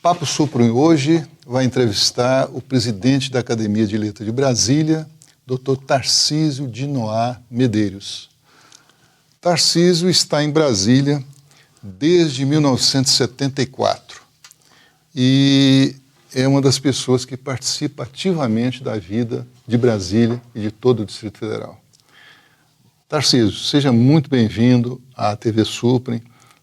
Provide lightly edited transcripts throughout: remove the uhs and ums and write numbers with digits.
Papo Suprum hoje vai entrevistar o presidente da Academia de Letras de Brasília, Dr. Tarcísio de Noar Medeiros. Tarcísio está em Brasília desde 1974 e é uma das pessoas que participa ativamente da vida de Brasília e de todo o Distrito Federal. Tarcísio, seja muito bem-vindo à TV Suprum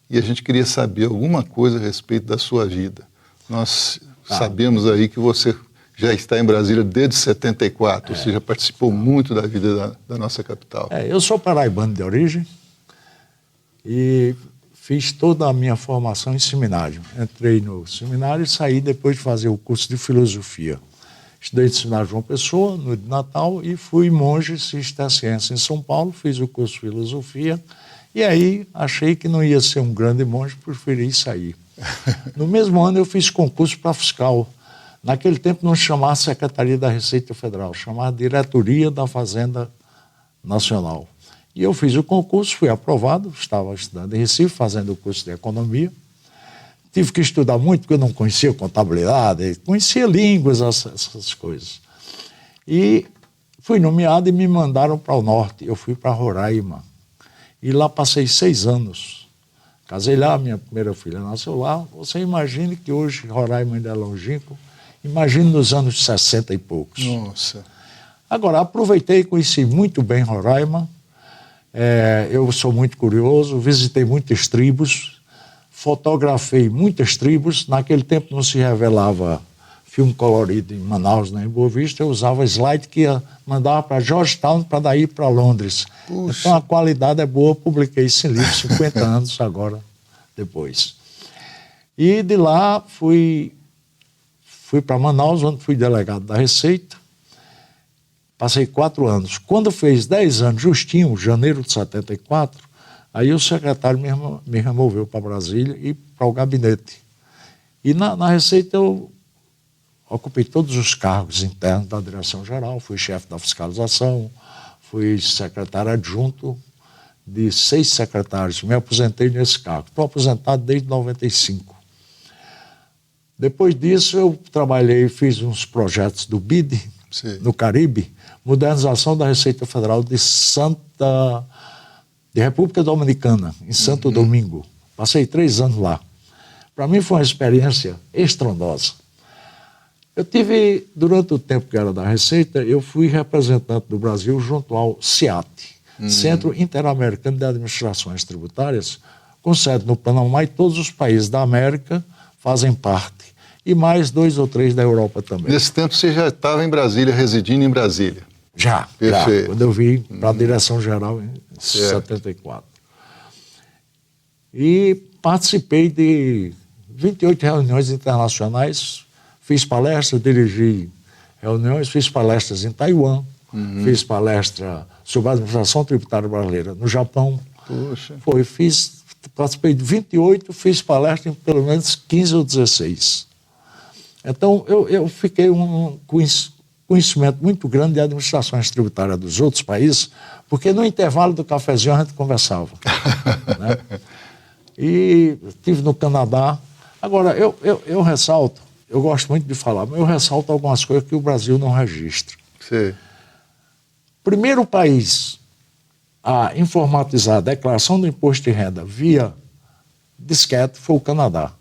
e a gente queria saber alguma coisa a respeito da sua vida. Nós sabemos aí que você já está em Brasília desde 74, você já participou muito da vida da nossa capital. Eu sou paraibano de origem e fiz toda a minha formação em seminário. Entrei no seminário e saí depois de fazer o curso de filosofia. Estudei no seminário João Pessoa, no de Natal, e fui monge cisterciense em São Paulo, fiz o curso de filosofia, e aí achei que não ia ser um grande monge, preferi sair. No mesmo ano eu fiz concurso para fiscal. Naquele tempo não se chamava Secretaria da Receita Federal, chamava Diretoria da Fazenda Nacional. E eu fiz o concurso, fui aprovado, estava estudando em Recife, fazendo o curso de Economia. Tive que estudar muito, porque eu não conhecia contabilidade, conhecia línguas, essas coisas. E fui nomeado e me mandaram para o norte. Eu fui para Roraima. E lá passei 6 anos. Casei lá, minha primeira filha nasceu lá. Você imagine que hoje Roraima ainda é longínquo. Imagine nos anos 60 e poucos. Nossa. Agora, aproveitei e conheci muito bem Roraima. Eu sou muito curioso, visitei muitas tribos, fotografei muitas tribos. Naquele tempo não se revelava filme colorido em Manaus, nem em Boa Vista. Eu usava slide que mandava para Georgetown para daí para Londres. Puxa. Então a qualidade é boa, publiquei esse livro 50 anos agora, depois. E de lá fui para Manaus, onde fui delegado da Receita. Passei 4 anos. Quando fez 10 anos, justinho, janeiro de 74, aí o secretário me removeu para Brasília e para o gabinete. E na Receita eu ocupei todos os cargos internos da direção-geral, fui chefe da fiscalização, fui secretário adjunto de 6 secretários, me aposentei nesse cargo. Estou aposentado desde 95. Depois disso eu trabalhei, fiz uns projetos do BID, sim, no Caribe, modernização da Receita Federal de República Dominicana, em Santo Domingo. Passei 3 anos lá. Para mim foi uma experiência estrondosa. Eu tive, durante o tempo que era da Receita, eu fui representante do Brasil junto ao CIAT, Centro Interamericano de Administrações Tributárias, com sede no Panamá, e todos os países da América fazem parte. E mais 2 ou 3 da Europa também. Nesse tempo você já estava em Brasília, residindo em Brasília? Já, quando eu vim para a direção-geral em 74. E participei de 28 reuniões internacionais, fiz palestras, dirigi reuniões, fiz palestras em Taiwan, fiz palestra sobre a administração tributária brasileira no Japão. Puxa. Participei de 28, fiz palestra em pelo menos 15 ou 16. Então, eu fiquei com conhecimento muito grande de administrações tributárias dos outros países, porque no intervalo do cafezinho a gente conversava. Né? E estive no Canadá. Agora, eu ressalto, eu gosto muito de falar, mas eu ressalto algumas coisas que o Brasil não registra. Sim. Primeiro país a informatizar a declaração do imposto de renda via disquete foi o Canadá.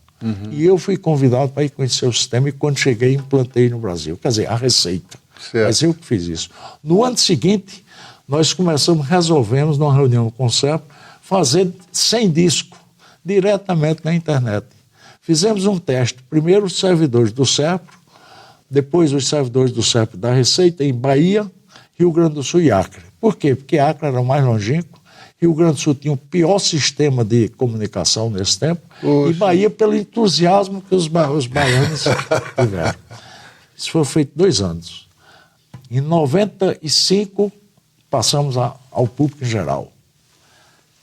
E eu fui convidado para ir conhecer o sistema, e quando cheguei implantei no Brasil, quer dizer, a Receita. Certo. Mas eu que fiz isso. No ano seguinte, nós resolvemos numa reunião com o CERP, fazer sem disco, diretamente na internet. Fizemos um teste, primeiro os servidores do CERP, depois os servidores do CERP da Receita em Bahia, Rio Grande do Sul e Acre. Por quê? Porque Acre era o mais longínquo, Rio Grande do Sul tinha o pior sistema de comunicação nesse tempo, Poxa. E Bahia pelo entusiasmo que os baianos tiveram. Isso foi feito 2 anos. Em 95, passamos ao público em geral.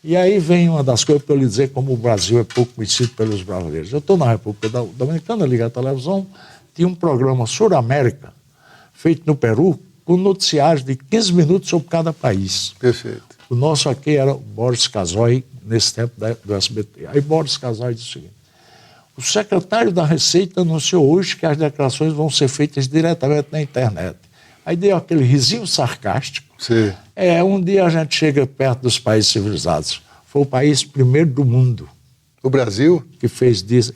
E aí vem uma das coisas para eu lhe dizer como o Brasil é pouco conhecido pelos brasileiros. Eu estou na República Dominicana, liguei a televisão, tinha um programa Suramérica, feito no Peru, com noticiários de 15 minutos sobre cada país. Perfeito. O nosso aqui era o Boris Casoy, nesse tempo do SBT. Aí Boris Casoy disse o seguinte: O secretário da Receita anunciou hoje que as declarações vão ser feitas diretamente na internet. Aí deu aquele risinho sarcástico. Sim. Um dia a gente chega perto dos países civilizados. Foi o país primeiro do mundo O Brasil? que fez disso.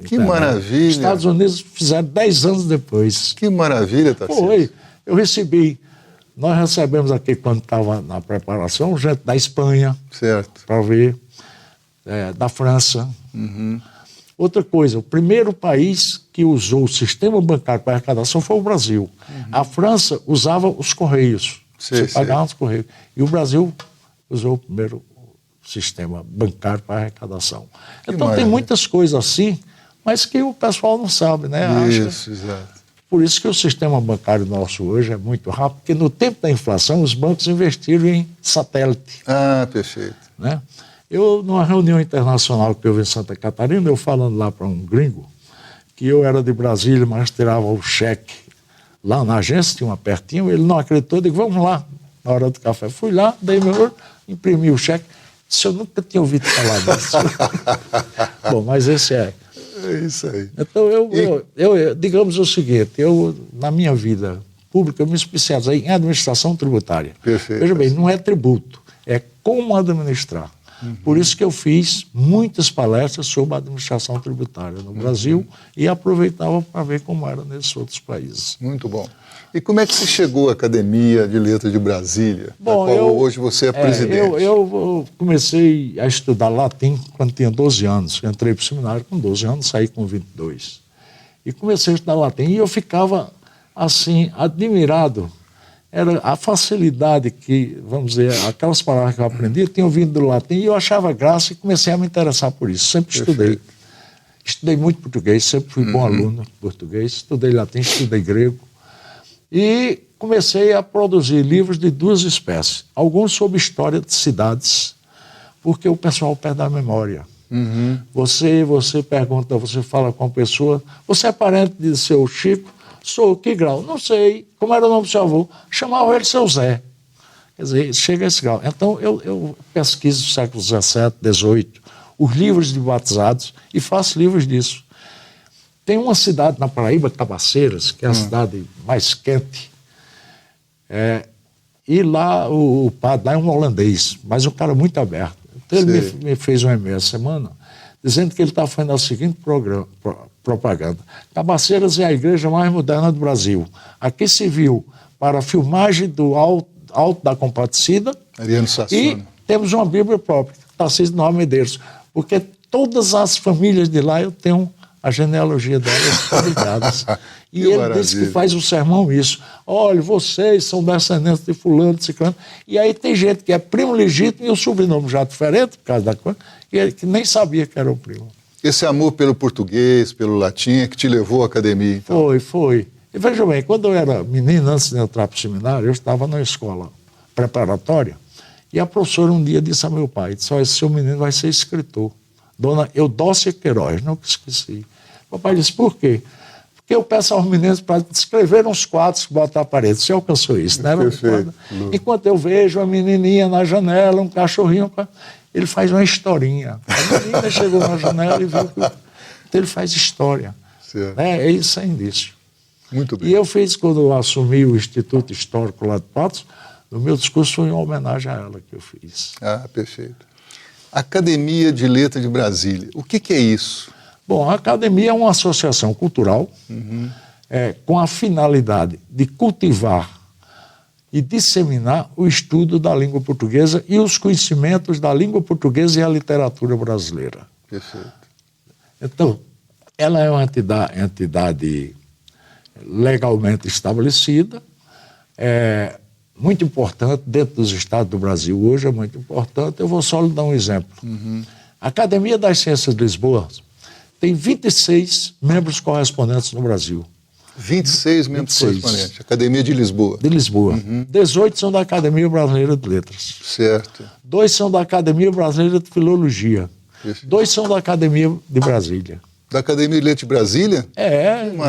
Que maravilha. Os Estados Unidos fizeram 10 anos depois. Que maravilha, Tarcísio. Foi. Nós recebemos aqui, quando estava na preparação, gente da Espanha, Certo. para ver, da França. Outra coisa, o primeiro país que usou o sistema bancário para arrecadação foi o Brasil. A França usava os Correios. Você pagava os Correios. E o Brasil usou o primeiro sistema bancário para arrecadação. Então tem muitas coisas assim, mas que o pessoal não sabe, né? Isso, exato. Por isso que o sistema bancário nosso hoje é muito rápido, porque no tempo da inflação os bancos investiram em satélite. Ah, perfeito. Né? Eu, numa reunião internacional que houve em Santa Catarina, eu falando lá para um gringo, que eu era de Brasília, mas tirava o cheque lá na agência, tinha uma pertinho, ele não acreditou, eu digo, vamos lá, na hora do café. Fui lá, dei meu ouro, imprimi o cheque, disse, eu nunca tinha ouvido falar disso. Bom, mas esse é... É isso aí. Então, digamos o seguinte, na minha vida pública, eu me especializei em administração tributária. Perfeito. Veja bem, não é tributo, é como administrar. Por isso que eu fiz muitas palestras sobre a administração tributária no Brasil e aproveitava para ver como era nesses outros países. Muito bom. E como é que você chegou à Academia de Letras de Brasília, Bom, da qual hoje você é presidente? Eu comecei a estudar latim quando tinha 12 anos. Entrei para o seminário com 12 anos, saí com 22. E comecei a estudar latim e eu ficava, assim, admirado. Era a facilidade que, vamos dizer, aquelas palavras que eu aprendi, tinham vindo do latim e eu achava graça e comecei a me interessar por isso. Sempre estudei. Estudei muito português, sempre fui bom aluno de português. Estudei latim, estudei grego. E comecei a produzir livros de duas espécies. Alguns sobre história de cidades, porque o pessoal perde a memória. Você pergunta, você fala com a pessoa, você é parente de seu Chico? Sou, que grau? Não sei. Como era o nome do seu avô? Chamava ele seu Zé. Quer dizer, chega a esse grau. Então, eu pesquiso do século XVII, XVIII, os livros de batizados e faço livros disso. Tem uma cidade na Paraíba, Cabaceiras, que é a cidade mais quente. E lá, o padre lá é um holandês, mas um cara muito aberto. Então, ele me fez um e-mail essa semana, dizendo que ele está fazendo a seguinte propaganda. Cabaceiras é a igreja mais moderna do Brasil. Aqui se viu para a filmagem do Alto da Compadecida. Ariano Suassuna. E temos uma Bíblia própria, Tarcísio de Noar Medeiros. Porque todas as famílias de lá eu tenho a genealogia delas ligadas. E ele disse que faz o sermão isso. Olha, vocês são descendentes de fulano, de ciclano. E aí tem gente que é primo legítimo e o sobrenome já diferente, por causa da coisa, e ele que nem sabia que era o primo. Esse amor pelo português, pelo latim, é que te levou à academia, então? Foi. E veja bem, quando eu era menino, antes de entrar para o seminário, eu estava na escola preparatória, e a professora um dia disse a meu pai, disse, esse seu menino vai ser escritor. Dona Eudócia Queiroz, nunca esqueci. O papai disse, por quê? Porque eu peço aos meninos para escrever uns quadros que botam na parede. Você alcançou isso, né? Perfeito. Enquanto eu vejo a menininha na janela, um cachorrinho, ele faz uma historinha. A menina chegou na janela e viu que... Então ele faz história. É isso, é indício. Muito bem. E eu fiz, quando eu assumi o Instituto Histórico lá de Patos, no meu discurso foi em homenagem a ela que eu fiz. Ah, perfeito. Academia de Letras de Brasília. O que é isso? Bom, a Academia é uma associação cultural com a finalidade de cultivar e disseminar o estudo da língua portuguesa e os conhecimentos da língua portuguesa e a literatura brasileira. Perfeito. Então, ela é uma entidade legalmente estabelecida, muito importante, dentro dos estados do Brasil hoje é muito importante. Eu vou só lhe dar um exemplo. A Academia das Ciências de Lisboa tem 26 membros correspondentes no Brasil. 26 membros correspondentes. Academia de Lisboa. De Lisboa. 18 são da Academia Brasileira de Letras. Certo. 2 são da Academia Brasileira de Filologia. Perfeito. 2 são da Academia de Brasília. Da Academia de Letras de Brasília?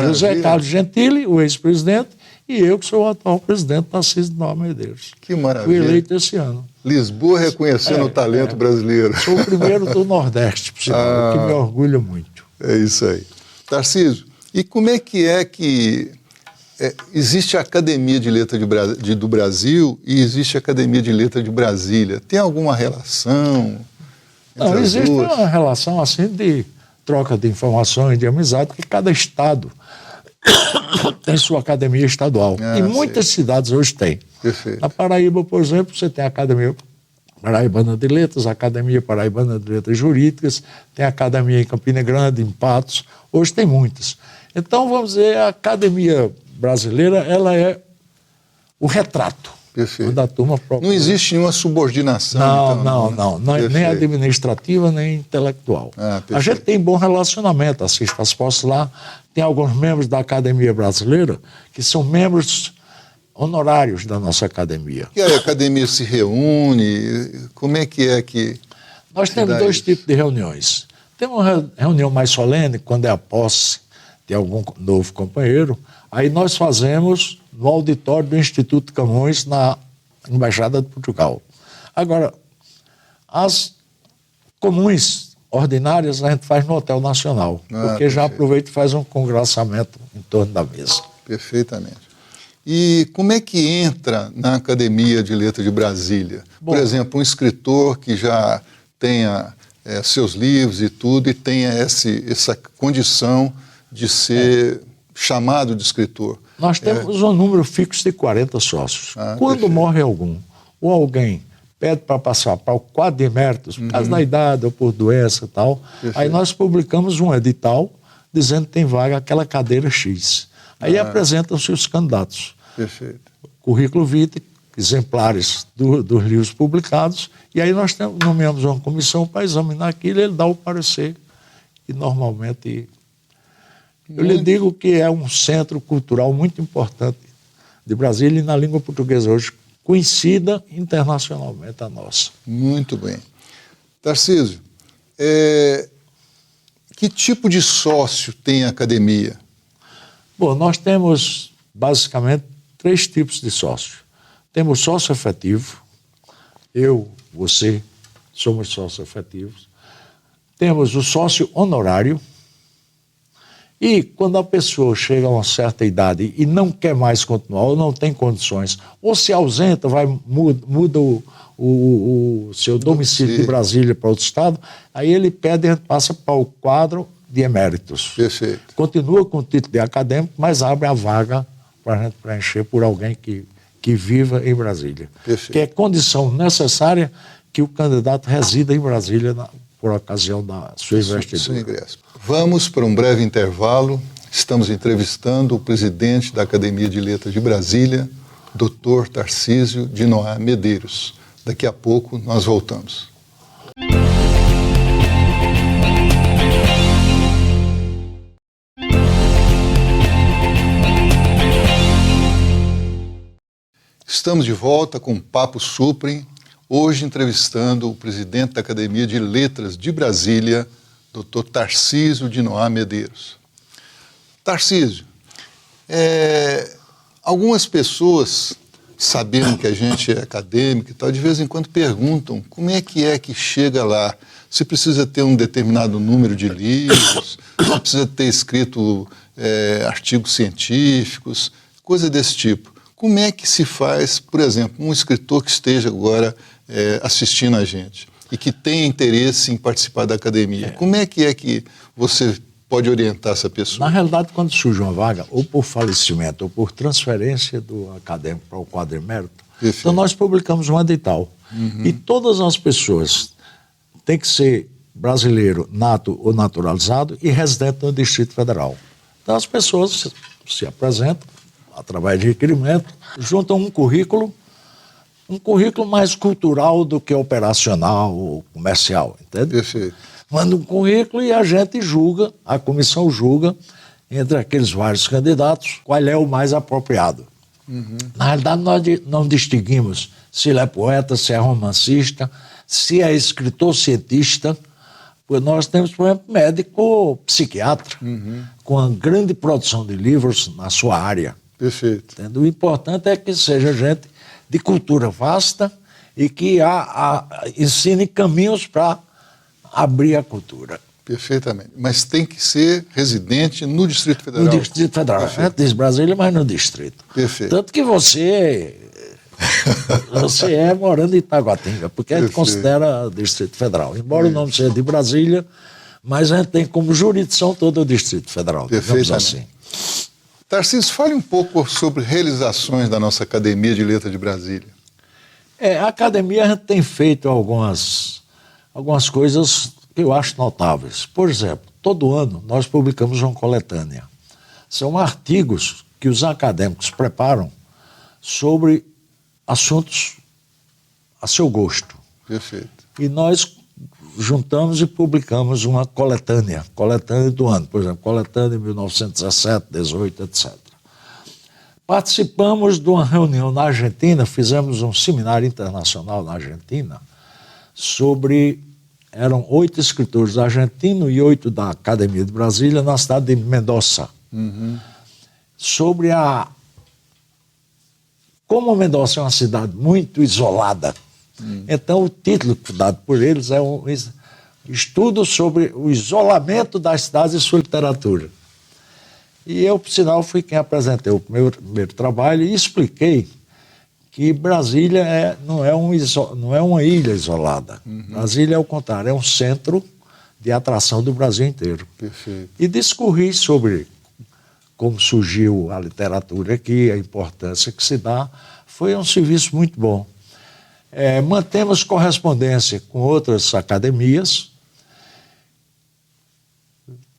José Carlos Gentili, o ex-presidente, e eu, que sou o atual presidente, Tarcísio de Noar Medeiros. Que maravilha. Fui eleito esse ano. Lisboa reconhecendo o talento brasileiro. Sou o primeiro do Nordeste, por sinal, que me orgulha muito. É isso aí. Tarcísio, e como é que existe a Academia de Letras do Brasil e existe a Academia de Letras de Brasília? Tem alguma relação? Não, existe uma relação assim de troca de informações, de amizade, porque cada estado tem sua academia estadual. E muitas cidades hoje têm. Perfeito. Na Paraíba, por exemplo, você tem a Academia Paraibana de Letras, a Academia Paraibana de Letras Jurídicas, tem a Academia em Campina Grande, em Patos, hoje tem muitas. Então, vamos dizer, a Academia Brasileira, ela é o retrato. Perfeito. Da turma própria. Não existe nenhuma subordinação. Não, nem administrativa, nem intelectual. A gente tem bom relacionamento, assiste às postas lá, tem alguns membros da Academia Brasileira que são membros honorários da nossa academia. E a academia se reúne? Como é que... Nós temos dois tipos de reuniões. Tem uma reunião mais solene, quando é a posse de algum novo companheiro. Aí nós fazemos no auditório do Instituto de Camões, na Embaixada de Portugal. Agora, as comuns ordinárias a gente faz no Hotel Nacional, porque já aproveita e faz um congraçamento em torno da mesa. Perfeitamente. E como é que entra na Academia de Letras de Brasília? Por exemplo, um escritor que já tenha seus livros e tudo, e tenha essa condição de ser chamado de escritor. Nós temos um número fixo de 40 sócios. Quando morre algum, ou alguém pede para passar para o quadro de eméritos, por causa da idade ou por doença e tal, aí nós publicamos um edital dizendo que tem vaga aquela cadeira X. Aí apresentam-se os candidatos. Perfeito. Currículo vitae, exemplares dos livros publicados, e aí nós nomeamos uma comissão para examinar aquilo, ele dá o parecer, e normalmente... Eu lhe digo que é um centro cultural muito importante de Brasília e na língua portuguesa hoje, conhecida internacionalmente a nossa. Muito bem. Tarcísio, que tipo de sócio tem a academia? Bom, nós temos basicamente 3 tipos de sócio. Temos sócio efetivo, eu, você, somos sócios efetivos. Temos o sócio honorário. E quando a pessoa chega a uma certa idade e não quer mais continuar, ou não tem condições, ou se ausenta, muda o seu domicílio de Brasília para outro estado, aí ele pede e a gente passa para o quadro de eméritos. Perfeito. Continua com o título de acadêmico, mas abre a vaga para a gente preencher por alguém que viva em Brasília. Perfeito. Que é condição necessária que o candidato resida em Brasília por ocasião da sua investidura. Vamos para um breve intervalo. Estamos entrevistando o presidente da Academia de Letras de Brasília, Dr. Tarcísio de Noá Medeiros. Daqui a pouco nós voltamos. Estamos de volta com o Papo Suprem, hoje entrevistando o presidente da Academia de Letras de Brasília, Dr. Tarcísio de Noá Medeiros. Tarcísio, algumas pessoas, sabendo que a gente é acadêmico e tal, de vez em quando perguntam como é que chega lá. Você precisa ter um determinado número de livros, você precisa ter escrito artigos científicos, coisa desse tipo. Como é que se faz, por exemplo, um escritor que esteja agora assistindo a gente e que tenha interesse em participar da academia? Como é que você pode orientar essa pessoa? Na realidade, quando surge uma vaga, ou por falecimento, ou por transferência do acadêmico para o quadro emérito, então nós publicamos um edital. E todas as pessoas têm que ser brasileiro, nato ou naturalizado e residente no Distrito Federal. Então as pessoas se apresentam, através de requerimento, juntam um currículo mais cultural do que operacional ou comercial, entende? Perfeito. Manda um currículo e a gente julga, a comissão julga, entre aqueles vários candidatos, qual é o mais apropriado. Na realidade, nós não distinguimos se ele é poeta, se é romancista, se é escritor cientista, porque nós temos, por exemplo, médico psiquiatra, com uma grande produção de livros na sua área. Perfeito. Entende? O importante é que seja gente de cultura vasta e que ensine caminhos para abrir a cultura. Perfeitamente. Mas tem que ser residente no Distrito Federal. No Distrito Federal. Diz Brasília, mas no Distrito. Perfeito. Tanto que você é morando em Itaguatinga, porque a gente considera Distrito Federal. Embora o nome seja de Brasília, mas a gente tem como jurisdição todo o Distrito Federal, digamos assim. Tarcísio, fale um pouco sobre realizações da nossa Academia de Letras de Brasília. A academia a gente tem feito algumas coisas que eu acho notáveis. Por exemplo, todo ano nós publicamos uma coletânea. São artigos que os acadêmicos preparam sobre assuntos a seu gosto. Perfeito. E nós juntamos e publicamos uma coletânea do ano, por exemplo, coletânea de 1917, 18, etc. Participamos de uma reunião na Argentina, fizemos um seminário internacional na Argentina eram 8 escritores argentinos e 8 da Academia de Brasília, na cidade de Mendoza, sobre como Mendoza é uma cidade muito isolada. Então, o título dado por eles é um estudo sobre o isolamento das cidades e sua literatura. E eu, por sinal, fui quem apresentei o primeiro trabalho e expliquei que Brasília não é uma ilha isolada. Brasília, ao contrário, é um centro de atração do Brasil inteiro. Perfeito. E discorri sobre como surgiu a literatura aqui, a importância que se dá. Foi um serviço muito bom. Mantemos correspondência com outras academias.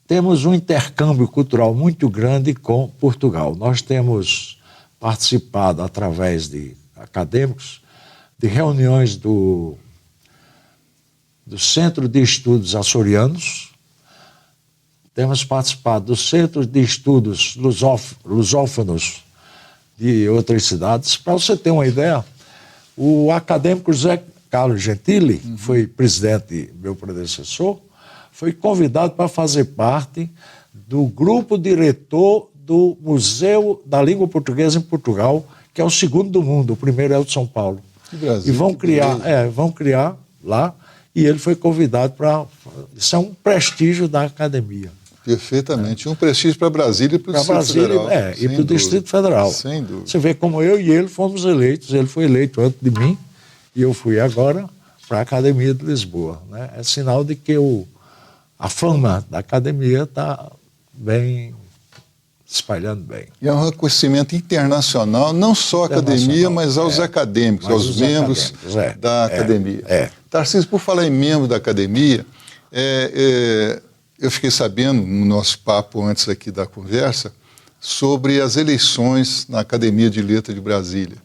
Temos um intercâmbio cultural muito grande com Portugal. Nós temos participado, através de acadêmicos, de reuniões do Centro de Estudos Açorianos. Temos participado do Centro de Estudos Lusófonos de outras cidades. Para você ter uma ideia, o acadêmico José Carlos Gentili, que foi presidente, meu predecessor, foi convidado para fazer parte do grupo diretor do Museu da Língua Portuguesa em Portugal, que é o segundo do mundo, o primeiro é o de São Paulo. Brasil, e vão criar lá, e ele foi convidado para... Isso é um prestígio da academia. Perfeitamente. Um prestígio para Brasília e para o Distrito Federal. E para o Distrito Federal. Sem dúvida. Você vê como eu e ele fomos eleitos. Ele foi eleito antes de mim e eu fui agora para a Academia de Lisboa. Né? É sinal de que a fama da academia está bem, espalhando bem. E é um reconhecimento internacional, não só à academia, mas aos acadêmicos, aos membros da academia. Tarcísio, por falar em membro da academia, eu fiquei sabendo, no nosso papo antes aqui da conversa, sobre as eleições na Academia de Letras de Brasília.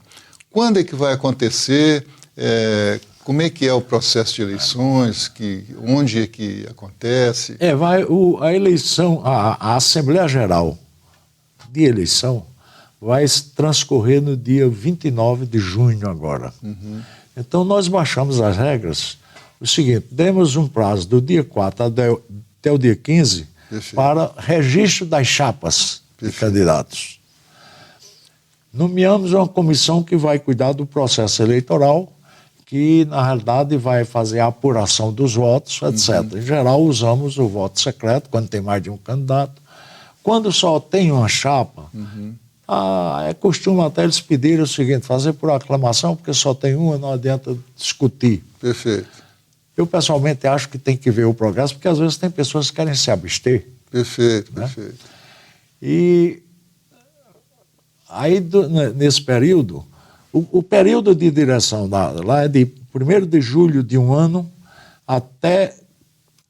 Quando é que vai acontecer? Como é que é o processo de eleições? Onde é que acontece? A eleição, a Assembleia Geral de eleição vai transcorrer no dia 29 de junho agora. Então, nós baixamos as regras. O seguinte, demos um prazo do dia 4 até o dia 15 para registro das chapas de candidatos. Nomeamos uma comissão que vai cuidar do processo eleitoral, que, na realidade, vai fazer a apuração dos votos, etc. Em geral, usamos o voto secreto, quando tem mais de um candidato. Quando só tem uma chapa, é costume até eles pedirem o seguinte, fazer por aclamação, porque só tem uma, não adianta discutir. Perfeito. Eu, pessoalmente, acho que tem que ver o progresso, porque, às vezes, tem pessoas que querem se abster. Perfeito, né? Perfeito. E aí, nesse período, o período de direção lá é de 1º de julho de um ano até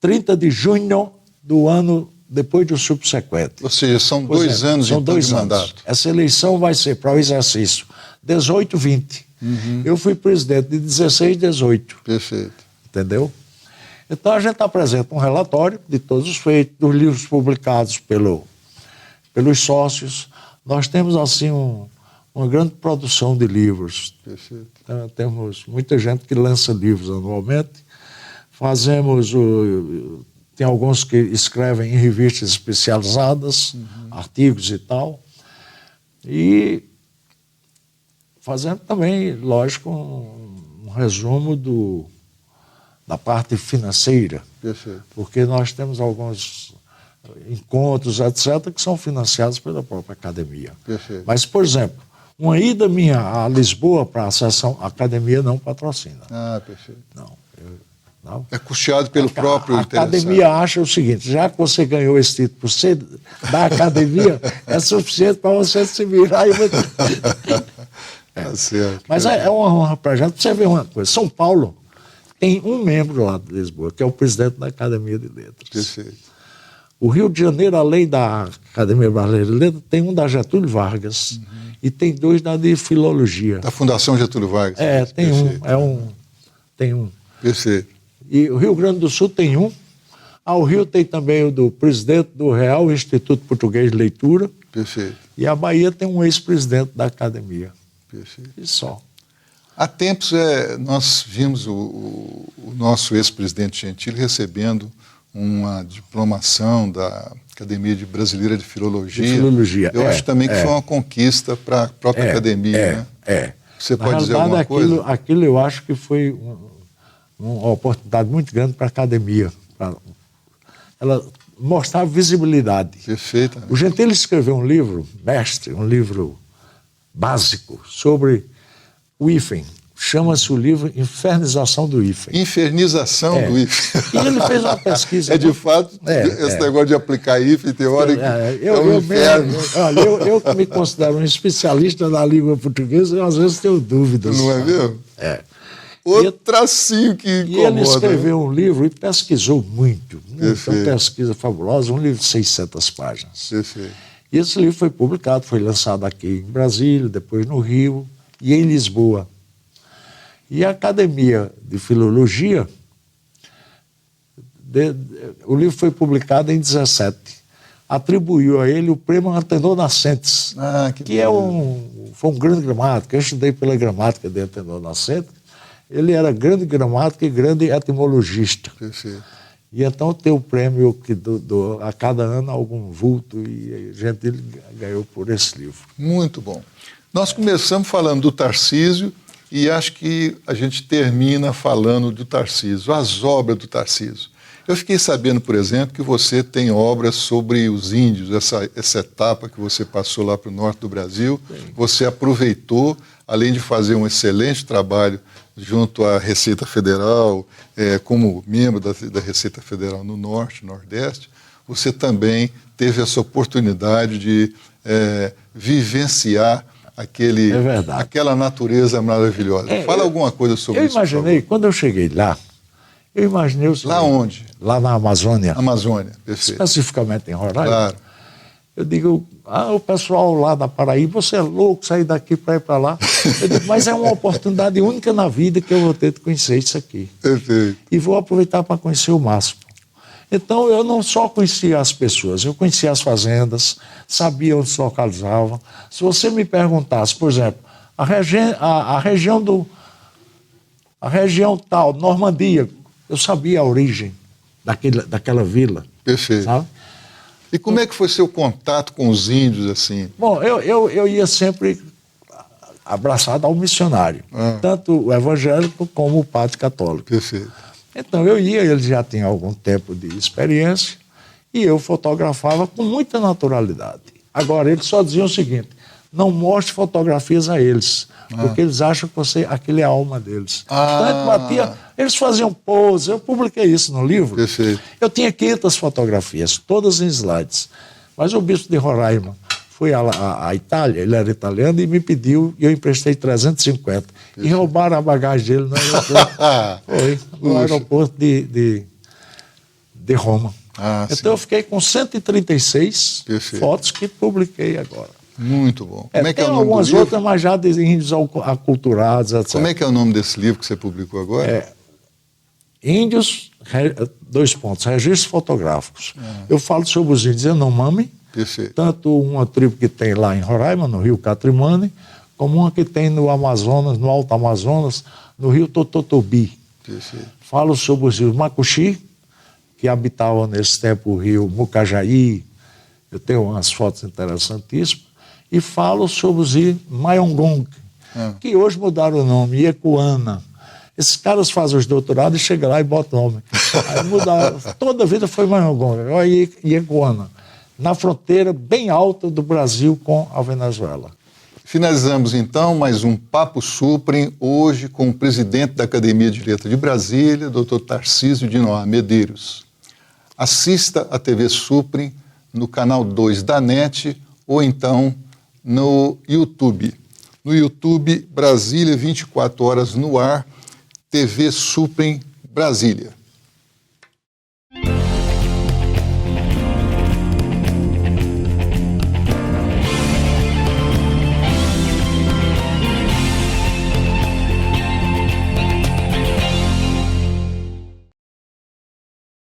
30 de junho do ano depois do subsequente. Ou seja, são 2 anos de mandato. Essa eleição vai ser para o exercício 18-20. Eu fui presidente de 16-18. Perfeito. Entendeu? Então a gente apresenta um relatório de todos os feitos, dos livros publicados pelos sócios. Nós temos, assim, uma grande produção de livros. Perfeito. Então, temos muita gente que lança livros anualmente. Tem alguns que escrevem em revistas especializadas, artigos e tal. E fazendo também, lógico, um resumo da parte financeira. Perfeito. Porque nós temos alguns encontros, etc., que são financiados pela própria academia. Perfeito. Mas, por exemplo, uma ida minha a Lisboa para a sessão, a academia não patrocina. Ah, perfeito. Não. É custeado pelo próprio A interessado. academia acha o seguinte: já que você ganhou esse título por ser da academia, é suficiente para você se virar. Tá certo. Mas é uma honra para a gente. Você vê uma coisa: São Paulo tem um membro lá de Lisboa, que é o presidente da Academia de Letras. Perfeito. O Rio de Janeiro, além da Academia Brasileira de Letras, tem um da Getúlio Vargas e tem 2 da de Filologia. Da Fundação Getúlio Vargas. Tem Perfeito. Tem um. Perfeito. E o Rio Grande do Sul tem um. O Rio tem também o do presidente do Real Instituto Português de Leitura. Perfeito. E a Bahia tem um ex-presidente da academia. Perfeito. E só. Há tempos nós vimos o nosso ex-presidente Gentili recebendo uma diplomação da Academia Brasileira de Filologia. Eu acho também que foi uma conquista para a própria academia. Né? Você pode dizer alguma coisa? Aquilo eu acho que foi uma oportunidade muito grande para a academia. Ela mostrar visibilidade. Perfeitamente. O Gentili escreveu um livro, mestre, um livro básico, sobre o hífen. Chama-se o livro Infernização do hífen. Infernização do hífen. E ele fez uma pesquisa. De fato, esse negócio de aplicar hífen tem hora que é um inferno. Eu que me considero um especialista na língua portuguesa, eu às vezes tenho dúvidas. Não é mesmo? Outro tracinho que incomoda. E ele escreveu um livro e pesquisou muito. Uma pesquisa fabulosa, um livro de 600 páginas. Perfeito. E esse livro foi publicado, foi lançado aqui em Brasília, depois no Rio e em Lisboa. E a Academia de Filologia, o livro foi publicado em 17. Atribuiu a ele o prêmio Antenor Nascentes, que foi um grande gramático. Eu estudei pela gramática de Antenor Nascentes. Ele era grande gramático e grande etimologista. Perfeito. E então tem o prêmio que a cada ano algum vulto, e a gente ganhou por esse livro. Muito bom. Nós começamos falando do Tarcísio e acho que a gente termina falando do Tarcísio, as obras do Tarcísio. Eu fiquei sabendo, por exemplo, que você tem obras sobre os índios, essa etapa que você passou lá para o norte do Brasil. Sim. Você aproveitou, além de fazer um excelente trabalho junto à Receita Federal, como membro da Receita Federal no Norte, Nordeste, você também teve essa oportunidade de vivenciar aquela natureza maravilhosa. Fala alguma coisa sobre isso. Eu imaginei, quando eu cheguei lá, Lá onde? Lá na Amazônia. Amazônia, perfeito. Especificamente em Roraima. Claro. Eu digo, o pessoal lá da Paraíba, você é louco sair daqui para ir para lá. Eu digo, mas é uma oportunidade única na vida que eu vou ter de conhecer isso aqui. Perfeito. E vou aproveitar para conhecer o máximo. Então, eu não só conhecia as pessoas, eu conhecia as fazendas, sabia onde se localizavam. Se você me perguntasse, por exemplo, a região tal, Normandia, eu sabia a origem daquela vila. Perfeito. Sabe? E como é que foi seu contato com os índios, assim? Bom, eu ia sempre abraçado ao missionário, tanto o evangélico como o padre católico. Perfeito. Então eu ia, ele já tinha algum tempo de experiência, e eu fotografava com muita naturalidade. Agora, eles só diziam o seguinte: não mostre fotografias a eles, porque eles acham que aquilo é a alma deles. Então, eles faziam pose, eu publiquei isso no livro. Perfeito. Eu tinha 500 fotografias, todas em slides. Mas o bispo de Roraima foi à Itália, ele era italiano, e me pediu, e eu emprestei 350. Perfeito. E roubaram a bagagem dele no aeroporto. No aeroporto de Roma. Então eu fiquei com 136 fotos que publiquei agora. Muito bom. Como é que é o nome algumas do livro? Outras, mas já de índios aculturados, etc. Como é que é o nome desse livro que você publicou agora? Índios, registros fotográficos. Eu falo sobre os índios Yanomami, tanto uma tribo que tem lá em Roraima, no rio Catrimane, como uma que tem no Amazonas, no Alto Amazonas, no rio Tototobi. Falo sobre os rios Macuxi, que habitavam nesse tempo o rio Mucajaí. Eu tenho umas fotos interessantíssimas. E falo sobre os rios Maiongong, que hoje mudaram o nome, Iecuana. Esses caras fazem os doutorados e chegam lá e botam nome. Aí mudaram. Toda a vida foi Mongonga, Ieguana, na fronteira bem alta do Brasil com a Venezuela. Finalizamos, então, mais um Papo Suprem, hoje com o presidente da Academia de Letras de Brasília, Dr. Tarcísio de Noar Medeiros. Assista a TV Suprem no canal 2 da NET ou então no YouTube. No YouTube, Brasília 24 horas no ar, TV Suprem Brasília.